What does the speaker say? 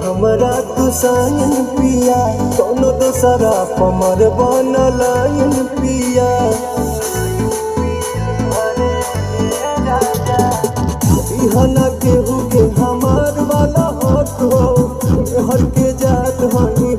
हमरा तू साइन पिया कोनो दोसरा पमर बनलाइन पिया इहना केहू के हमार वाला हक हो हर के जात हई